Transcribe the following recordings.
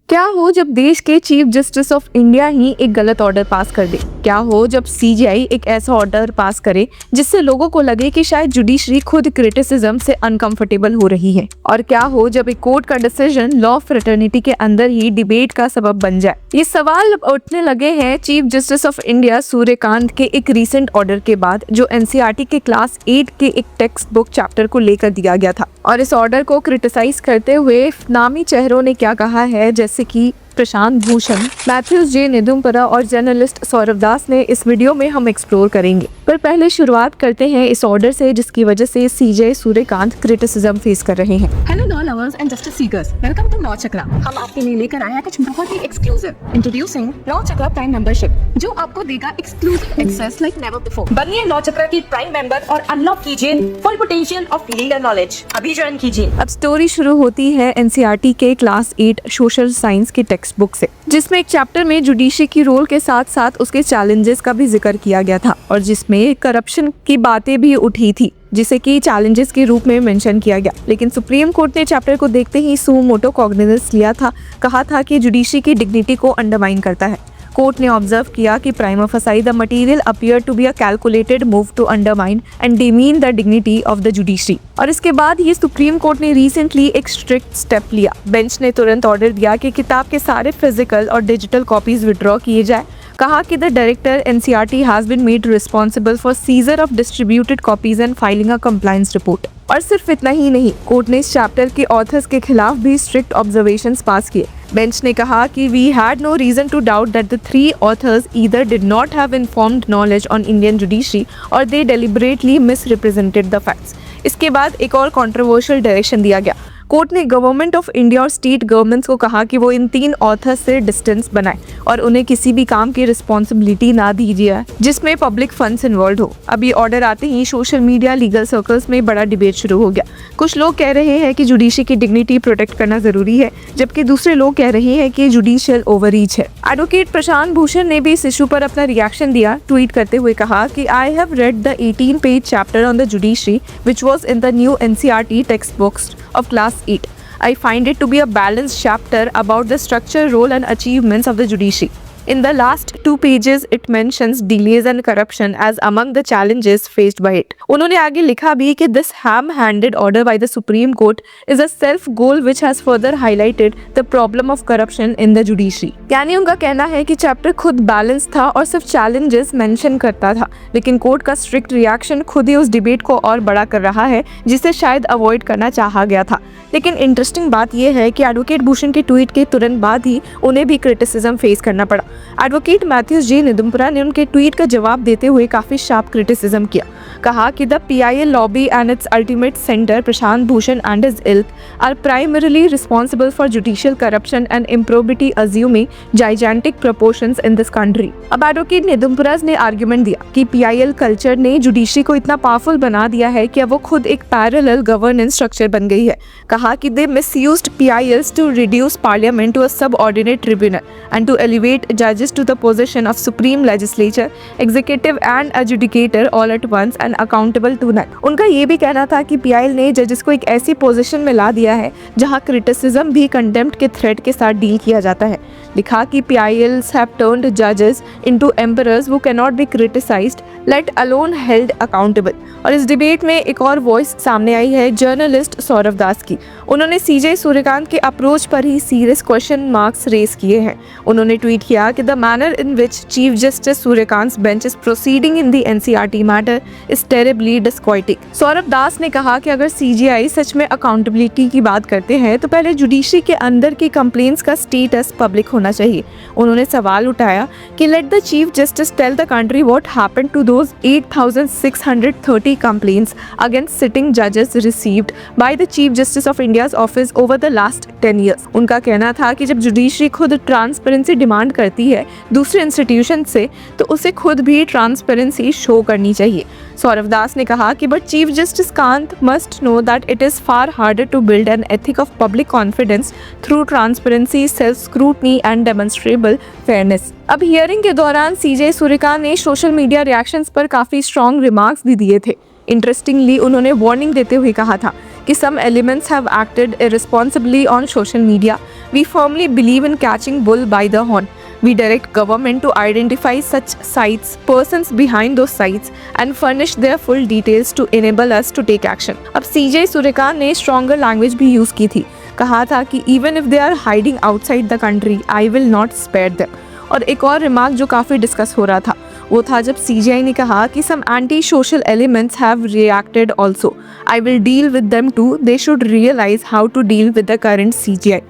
क्या हो जब देश के चीफ जस्टिस ऑफ इंडिया ही एक गलत ऑर्डर पास कर दे? क्या हो जब सीजीआई एक ऐसा ऑर्डर पास करे जिससे लोगों को लगे कि शायद जुडिशरी खुद क्रिटिसिज्म से अनकंफर्टेबल हो रही है? और क्या हो जब एक कोर्ट का डिसीजन लॉ फ्रेटर्निटी के अंदर ही डिबेट का सबब बन जाए? ये सवाल उठने लगे हैं chief justice of India Suryakant के एक रीसेंट ऑर्डर के बाद, जो एनसीईआरटी के क्लास 8 के एक टेक्स्ट बुक चैप्टर को लेकर दिया गया था। और इस ऑर्डर को क्रिटिसाइज करते हुए नामी चेहरों ने क्या कहा है, जैसे कि प्रशांत भूषण, मैथ्यूज जे निदुम्परा और जर्नलिस्ट सौरभ दास ने, इस वीडियो में हम एक्सप्लोर करेंगे। पर पहले शुरुआत करते हैं इस ऑर्डर से जिसकी वजह से सीजे सूर्यकांत क्रिटिसिज्म फेस कर रहे हैं। Hello law lovers and justice seekers, welcome to law Chakra. हम आपके लिए लेकर आए हैं कुछ बहुत ही exclusive. Introducing law Chakra prime membership, जो आपको देगा exclusive access like never before. बनिए लॉ चक्रा की प्राइम मेंबर और अनलॉक कीजिए full potential of legal knowledge. अभी ज्वाइन कीजिए। अब स्टोरी शुरू होती है एनसीईआरटी के क्लास 8 सोशल साइंस के टेक्स्ट बुक से, जिसमें एक चैप्टर में जुडिशरी की रोल के साथ साथ उसके चैलेंजेस का भी जिक्र किया गया था और जिसमें करप्शन की बातें भी उठी थी, जिसे कि चैलेंजेस के रूप में मेंशन किया गया। लेकिन सुप्रीम कोर्ट ने चैप्टर को देखते ही सू मोटो कॉग्निजेंस लिया था, कहा था कि जुडिशरी की डिग्निटी को अंडरमाइन करता है। कोर्ट ने ऑब्जर्व किया कि prima facie the material appear to be a calculated move to undermine and demean the dignity of the judiciary. और इसके बाद ही सुप्रीम कोर्ट ने रिसेंटली एक स्ट्रिक्ट स्टेप लिया। बेंच ने तुरंत ऑर्डर दिया कि किताब के सारे फिजिकल और डिजिटल कॉपीज विड्रॉ किए जाए। कहा कि the director NCERT has been made responsible for seizure of distributed copies and filing a compliance report. और सिर्फ इतना ही नहीं, कोर्ट ने इस चैप्टर के ऑथर्स के खिलाफ भी स्ट्रिक्ट ऑब्जर्वेशंस पास किए। बेंच ने कहा कि we had no reason to doubt that the 3 authors either did not have informed knowledge on Indian judiciary और they deliberately misrepresented the facts. इसके बाद एक और कंट्रोवर्शियल डायरेक्शन दिया गया। कोर्ट ने गवर्नमेंट ऑफ इंडिया और स्टेट गवर्नमेंट्स को कहा कि वो इन 3 ऑथर्स से डिस्टेंस बनाए और उन्हें किसी भी काम की रिस्पॉन्सिबिलिटी ना दीजिए जिसमें पब्लिक फंड्स इन्वॉल्व हो। अब ये ऑर्डर आते ही सोशल मीडिया लीगल सर्कल्स में बड़ा डिबेट शुरू हो गया। कुछ लोग कह रहे हैं कि जुडिशरी की डिग्निटी प्रोटेक्ट करना जरूरी है, जबकि दूसरे लोग कह रहे हैं कि जुडिशियल ओवररीच है। एडवोकेट प्रशांत भूषण ने भी इस इशू पर अपना रिएक्शन दिया, ट्वीट करते हुए कहा कि आई हैव रेड द 18-पेज chapter on the judiciary which was in the new NCERT text books of class 8. I find it to be a balanced chapter about the structure, role and achievements of the judiciary. In the last 2 pages, it mentions delays and corruption as among the challenges faced by it. उन्होंने आगे लिखा भी कि this ham-handed order by the Supreme Court is a self-goal which has further highlighted the problem of corruption in the judiciary. यानी उनका कहना है कि चैप्टर खुद बैलेंस था और सिर्फ चैलेंजेस मेंशन करता था, लेकिन कोर्ट का स्ट्रिक्ट रिएक्शन खुद ही उस डिबेट को और बड़ा कर रहा है जिसे शायद अवॉइड करना चाहा गया था। लेकिन इंटरेस्टिंग बात यह है कि एडवोकेट भूषण के ट्वीट के तुरंत बाद ही उन्हें भी क्रिटिसिज्म फेस करना पड़ा। एडवोकेट मैथ्यूज जे निदुम्परा ने उनके ट्वीट का जवाब देते हुए काफी शार्प क्रिटिसिज्म किया। कहा कि the PIL lobby and its ultimate centre Prashant Bhushan and his ilk are primarily responsible for judicial corruption and improbity assuming gigantic proportions in this country. अब एडवोकेट निदुम्परा ने आर्ग्यूमेंट दिया कि पीआईएल कल्चर ने जुडिशरी को इतना पावरफुल बना दिया है कि अब वो खुद एक पैरेलल गवर्नेंस स्ट्रक्चर बन गई है। कहा कि they misused PILs to reduce parliament to a subordinate tribunal and to elevate जजेस to the position of supreme legislature, executive and adjudicator all at once and accountable to none. उनका ये भी कहना था कि पीआईएल ने जजेस को एक ऐसी पोजीशन में ला दिया है जहां क्रिटिसिज्म भी कंटेम्प्ट के थ्रेट के साथ डील किया जाता है। लिखा कि पीआईएल्स हैव टर्न्ड जजेस into emperors who can not be criticised let alone held accountable. और इस डिबेट में एक और वॉइस सामने आई है जर्नलिस्ट सौरभ दास की। उन्होंने सीजे सूर्यकांत के अप्रोच पर ही सीरियस क्वेश्चन मार्क्स रेज किए हैं। उन्होंने ट्वीट किया कि the manner in which Chief Justice Suryakant's bench is proceeding in the NCERT matter is terribly disquieting. Saurabh Das ने कहा कि अगर सीजीआई सच में अकाउंटेबिलिटी की बात करते हैं तो पहले जुडिशरी के अंदर की कंप्लेंट्स का स्टेटस पब्लिक होना चाहिए। उन्होंने सवाल उठाया कि let the chief justice tell the country what happened to those 8630 complaints against sitting judges received by the Chief Justice of India's office over the last 10 years. उनका कहना था कि जब जुडिशरी खुद ट्रांसपेरेंसी डिमांड करती है दूसरे इंस्टीट्यूशन से, तो उसे खुद भी ट्रांसपेरेंसी शो करनी चाहिए। सौरभ दास ने कहा कि but chief justice Kant must know that it is far harder to build an ethic of public confidence through transparency, self scrutiny and demonstrable fairness. अब हियरिंग के दौरान सीजे सूर्यकांत ने सोशल मीडिया रिएक्शंस पर काफी स्ट्रॉन्ग रिमार्क्स भी दिए थे। इंटरेस्टिंगली उन्होंने वार्निंग देते हुए कहा था कि some elements have acted irresponsibly on social media. We firmly believe in catching bull by the horn. We direct government to identify such sites, persons behind those sites, and furnish their full details to enable us to take action. अब CJ Suryakant ने stronger language भी use की थी, कहा था कि even if they are hiding outside the country, I will not spare them. और एक और रिमार्क जो काफ़ी डिस्कस हो रहा था वो था जब CGI ने कहा कि some anti-social elements have reacted also. I will deal with them too. They should realize how to deal with the current CGI.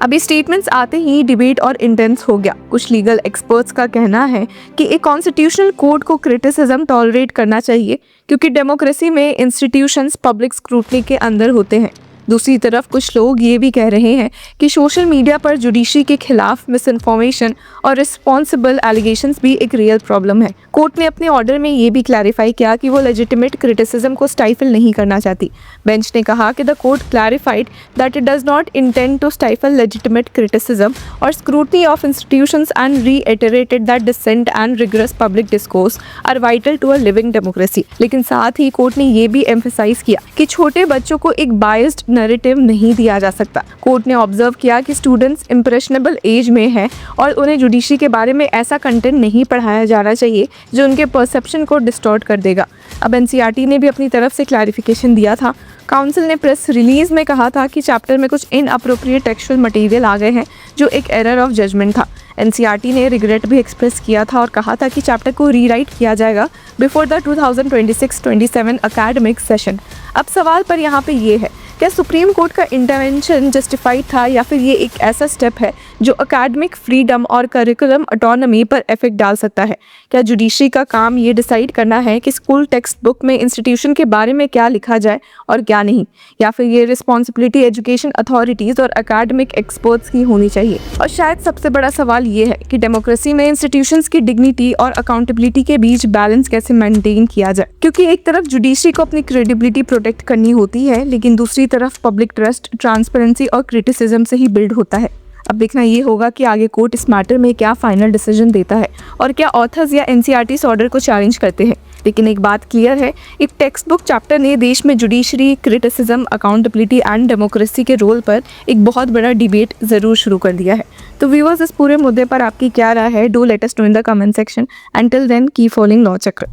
अभी स्टेटमेंट्स आते ही डिबेट और इंटेंस हो गया। कुछ लीगल एक्सपर्ट्स का कहना है कि एक कॉन्स्टिट्यूशनल कोड को क्रिटिसिज्म टॉलरेट करना चाहिए क्योंकि डेमोक्रेसी में इंस्टीट्यूशंस पब्लिक स्क्रूटनी के अंदर होते हैं। दूसरी तरफ कुछ लोग ये भी कह रहे हैं कि सोशल मीडिया पर जुडिशरी के खिलाफ मिस इन्फॉर्मेशन और रिस्पॉन्सिबल एलिगेशंस भी एक रियल प्रॉब्लम है। कोर्ट ने अपने ऑर्डर में ये भी क्लैरिफाई किया कि वो लेजिटिमेट क्रिटिसिज्म को स्टाइफल नहीं करना चाहती। बेंच ने कहा कि the court clarified that it does not intend to stifle legitimate criticism or scrutiny of institutions and reiterated that dissent and rigorous public discourse are vital to a living democracy. लेकिन साथ ही court ने ये भी emphasise किया कि छोटे बच्चों को एक बायस्ड नैरेटिव नहीं दिया जा सकता। कोर्ट ने ऑब्जर्व किया कि स्टूडेंट्स इंप्रेशनेबल एज में हैं और उन्हें जुडिशरी के बारे में ऐसा कंटेंट नहीं पढ़ाया जाना चाहिए जो उनके परसेप्शन को डिस्टॉर्ट कर देगा। अब NCERT ने भी अपनी तरफ से क्लैरिफिकेशन दिया था। काउंसिल ने प्रेस रिलीज में कहा था कि चैप्टर में कुछ इनअप्रोप्रिएट टेक्सचुअल मटेरियल आ गए हैं जो एक एरर ऑफ जजमेंट था। NCERT ने रिग्रेट भी एक्सप्रेस किया था और कहा था कि चैप्टर को रीराइट किया जाएगा बिफोर द 2026-27 एकेडमिक सेशन। अब सवाल पर यहाँ पे ये है, क्या सुप्रीम कोर्ट का इंटरवेंशन जस्टिफाइड था या फिर ये एक ऐसा स्टेप है जो एकेडमिक फ्रीडम और करिकुलम ऑटोनॉमी पर इफेक्ट डाल सकता है? क्या जुडिशरी का काम ये डिसाइड करना है कि स्कूल टेक्स्ट बुक में इंस्टीट्यूशन के बारे में क्या लिखा जाए और क्या नहीं, या फिर ये रिस्पॉन्सिबिलिटी एजुकेशन अथॉरिटीज़ और एकेडमिक एक्सपर्ट्स की होनी चाहिए? और शायद सबसे बड़ा सवाल ये है कि डेमोक्रेसी में इंस्टीट्यूशंस की डिग्निटी और अकाउंटेबिलिटी के बीच बैलेंस कैसे मेंटेन किया जाए, क्योंकि एक तरफ जुडिशरी को अपनी क्रेडिबिलिटी प्रोटेक्ट करनी होती है लेकिन दूसरी तरफ पब्लिक ट्रस्ट, ट्रांसपेरेंसी और क्रिटिसिज्म से ही बिल्ड होता है। अब देखना ये होगा कि आगे कोर्ट इस मैटर में क्या फाइनल डिसीजन देता है और क्या ऑथर्स या NCERT इस ऑर्डर को चैलेंज करते हैं। लेकिन एक बात क्लियर है, एक टेक्स्ट बुक चैप्टर ने देश में judiciary, criticism, accountability and democracy के रोल पर एक बहुत बड़ा डिबेट ज़रूर शुरू कर दिया है। तो व्यूअर्स, इस पूरे मुद्दे पर आपकी क्या राय है? Do let us know in the comment section. Until then keep following law चक्र।